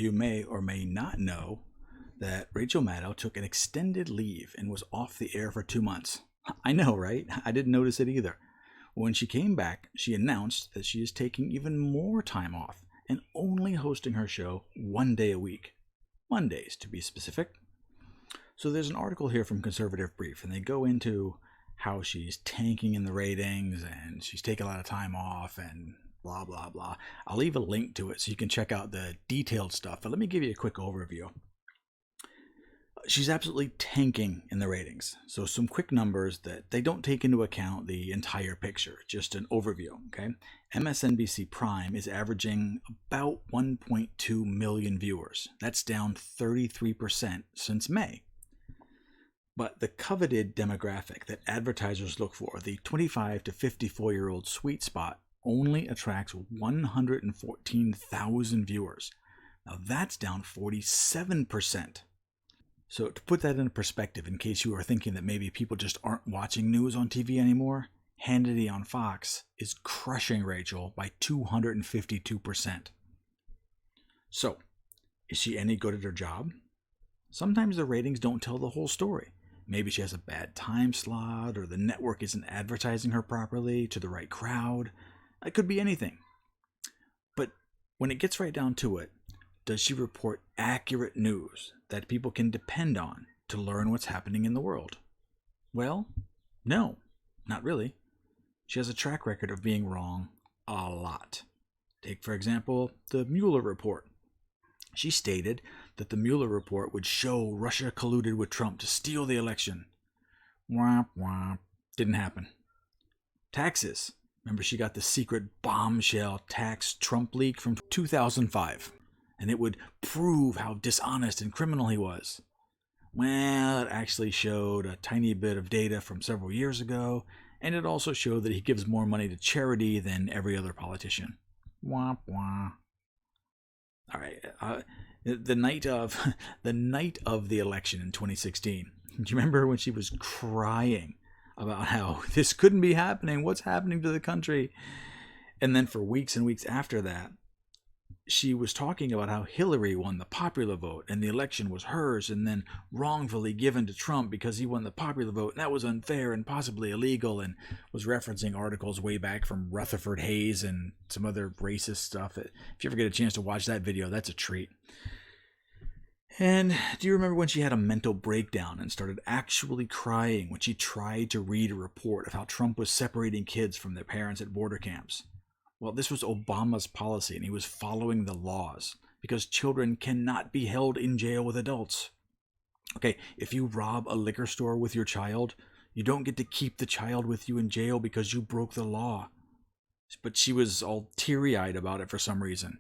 You may or may not know that Rachel Maddow took an extended leave and was off the air for 2 months. I know, right? I didn't notice it either. When she came back, she announced that she is taking even more time off and only hosting her show 1 day a week. Mondays, to be specific. So there's an article here from Conservative Brief, and they go into how she's tanking in the ratings and she's taking a lot of time off and blah, blah, blah. I'll leave a link to it so you can check out the detailed stuff, but let me give you a quick overview. She's absolutely tanking in the ratings. So some quick numbers that they don't take into account the entire picture, just an overview, okay? MSNBC Prime is averaging about 1.2 million viewers. That's down 33% since May. But the coveted demographic that advertisers look for, the 25 to 54-year-old sweet spot, only attracts 114,000 viewers. Now that's down 47%. So to put that into perspective, in case you are thinking that maybe people just aren't watching news on TV anymore, Hannity on Fox is crushing Rachel by 252%. So, is she any good at her job? Sometimes the ratings don't tell the whole story. Maybe she has a bad time slot, or the network isn't advertising her properly to the right crowd. It could be anything. But when it gets right down to it, does she report accurate news that people can depend on to learn what's happening in the world? Well, no, not really. She has a track record of being wrong a lot. Take, for example, the Mueller report. She stated that the Mueller report would show Russia colluded with Trump to steal the election. Womp womp. Didn't happen. Taxes. Remember, she got the secret bombshell tax Trump leak from 2005. And it would prove how dishonest and criminal he was. Well, it actually showed a tiny bit of data from several years ago, and it also showed that he gives more money to charity than every other politician. Womp womp. All right, the night of the election in 2016. Do you remember when she was crying about how this couldn't be happening? What's happening to the country? And then for weeks and weeks after that, she was talking about how Hillary won the popular vote and the election was hers and then wrongfully given to Trump because he won the popular vote, and that was unfair and possibly illegal, and was referencing articles way back from Rutherford Hayes and some other racist stuff. If you ever get a chance to watch that video, that's a treat. And do you remember when she had a mental breakdown and started actually crying when she tried to read a report of how Trump was separating kids from their parents at border camps? Well, this was Obama's policy, and he was following the laws because children cannot be held in jail with adults. Okay, if you rob a liquor store with your child, you don't get to keep the child with you in jail because you broke the law. But she was all teary-eyed about it for some reason.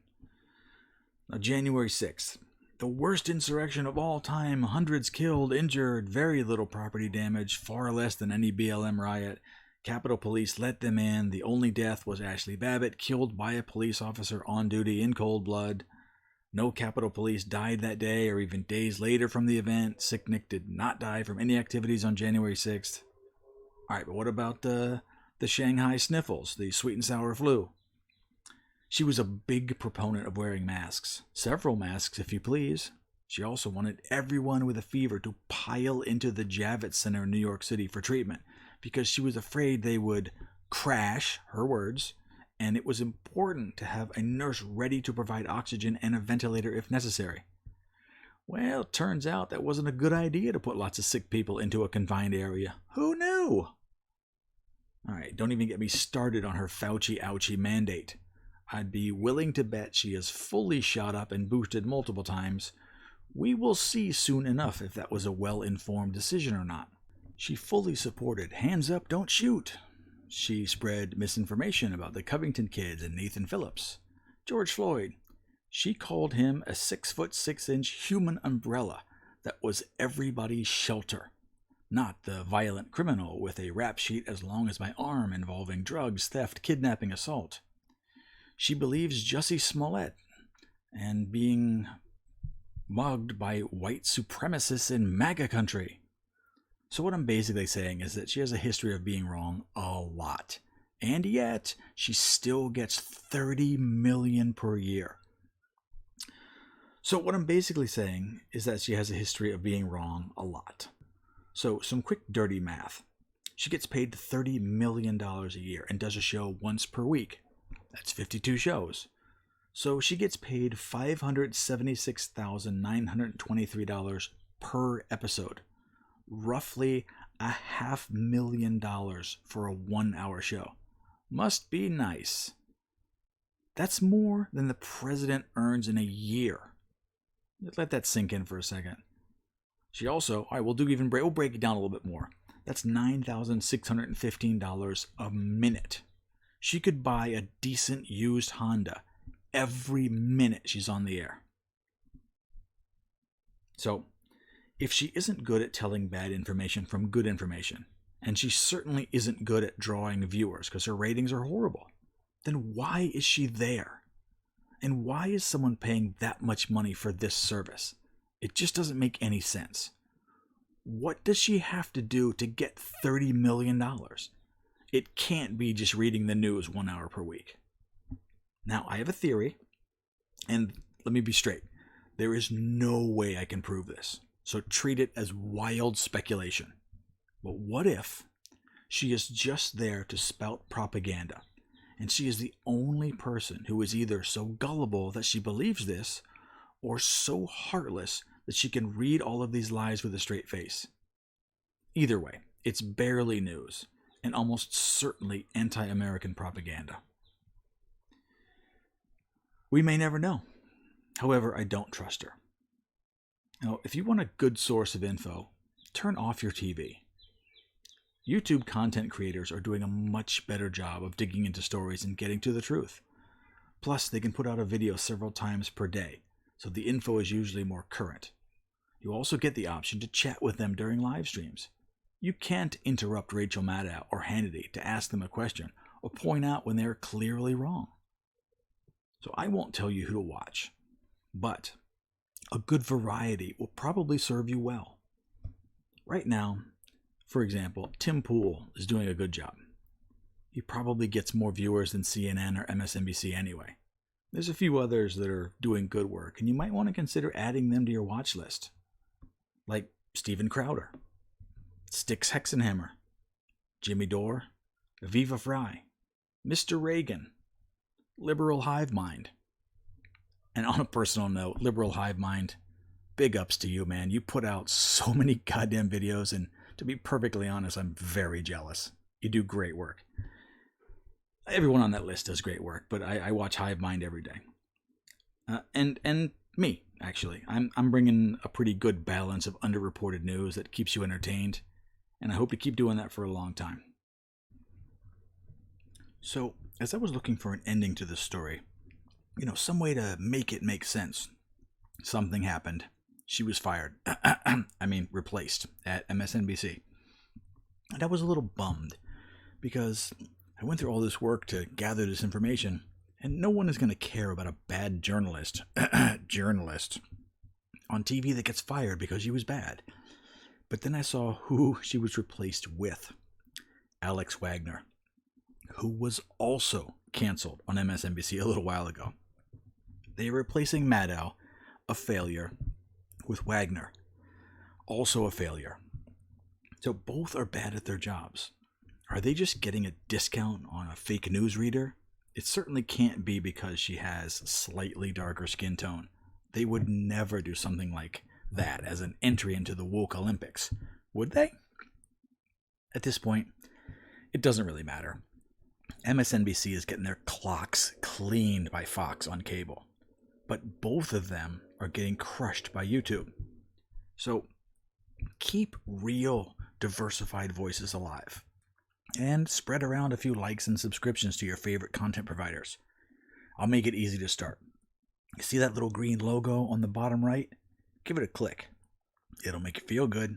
Now, January 6th, the worst insurrection of all time, hundreds killed, injured, very little property damage, far less than any BLM riot. Capitol Police let them in. The only death was Ashley Babbitt, killed by a police officer on duty in cold blood. No Capitol Police died that day or even days later from the event. Sicknick did not die from any activities on January 6th. All right, but what about the Shanghai sniffles, the sweet and sour flu? She was a big proponent of wearing masks. Several masks, if you please. She also wanted everyone with a fever to pile into the Javits Center in New York City for treatment, because she was afraid they would crash, her words, and it was important to have a nurse ready to provide oxygen and a ventilator if necessary. Well, it turns out that wasn't a good idea to put lots of sick people into a confined area. Who knew? All right, don't even get me started on her Fauci-ouchie mandate. I'd be willing to bet she is fully shot up and boosted multiple times. We will see soon enough if that was a well-informed decision or not. She fully supported hands up, don't shoot. She spread misinformation about the Covington kids and Nathan Phillips. George Floyd. She called him a 6'6" human umbrella that was everybody's shelter, not the violent criminal with a rap sheet as long as my arm involving drugs, theft, kidnapping, assault. She believes Jussie Smollett and being mugged by white supremacists in MAGA country. So what I'm basically saying is that she has a history of being wrong a lot. And yet, she still gets $30 million per year. So what I'm basically saying is that she has a history of being wrong a lot. So some quick dirty math. She gets paid $30 million a year and does a show once per week. That's 52 shows. So she gets paid $576,923 per episode. Roughly $500,000 for a 1-hour show. Must be nice. That's more than the president earns in a year. Let that sink in for a second. She also, we'll break it down a little bit more. That's $9,615 a minute. She could buy a decent used Honda every minute she's on the air. So, if she isn't good at telling bad information from good information, and she certainly isn't good at drawing viewers because her ratings are horrible, then why is she there? And why is someone paying that much money for this service? It just doesn't make any sense. What does she have to do to get $30 million? It can't be just reading the news 1 hour per week. Now, I have a theory, and let me be straight. There is no way I can prove this, so treat it as wild speculation. But what if she is just there to spout propaganda, and she is the only person who is either so gullible that she believes this, or so heartless that she can read all of these lies with a straight face? Either way, it's barely news, and almost certainly anti-American propaganda. We may never know. However, I don't trust her. Now, if you want a good source of info, turn off your TV. YouTube content creators are doing a much better job of digging into stories and getting to the truth. Plus, they can put out a video several times per day, so the info is usually more current. You also get the option to chat with them during live streams. You can't interrupt Rachel Maddow or Hannity to ask them a question or point out when they're clearly wrong. So I won't tell you who to watch, but a good variety will probably serve you well. Right now, for example, Tim Pool is doing a good job. He probably gets more viewers than CNN or MSNBC anyway. There's a few others that are doing good work, and you might want to consider adding them to your watch list. Like Steven Crowder, Styx Hexenhammer, Jimmy Dore, Aviva Fry, Mr. Reagan, Liberal Hive Mind. And on a personal note, Liberal Hive Mind, big ups to you, man. You put out so many goddamn videos, and to be perfectly honest, I'm very jealous. You do great work. Everyone on that list does great work, but I watch Hive Mind every day. And me, actually. I'm bringing a pretty good balance of underreported news that keeps you entertained, and I hope to keep doing that for a long time. So, as I was looking for an ending to this story, some way to make it make sense, something happened. She was fired. Replaced at MSNBC. And I was a little bummed because I went through all this work to gather this information, and no one is going to care about a bad journalist on TV that gets fired because she was bad. But then I saw who she was replaced with. Alex Wagner, who was also canceled on MSNBC a little while ago. They are replacing Maddow, a failure, with Wagner, also a failure. So both are bad at their jobs. Are they just getting a discount on a fake news reader? It certainly can't be because she has slightly darker skin tone. They would never do something like that as an entry into the woke Olympics, would they? At this point, it doesn't really matter. MSNBC is getting their clocks cleaned by Fox on cable. But both of them are getting crushed by YouTube. So keep real, diversified voices alive. And spread around a few likes and subscriptions to your favorite content providers. I'll make it easy to start. You see that little green logo on the bottom right? Give it a click. It'll make you feel good.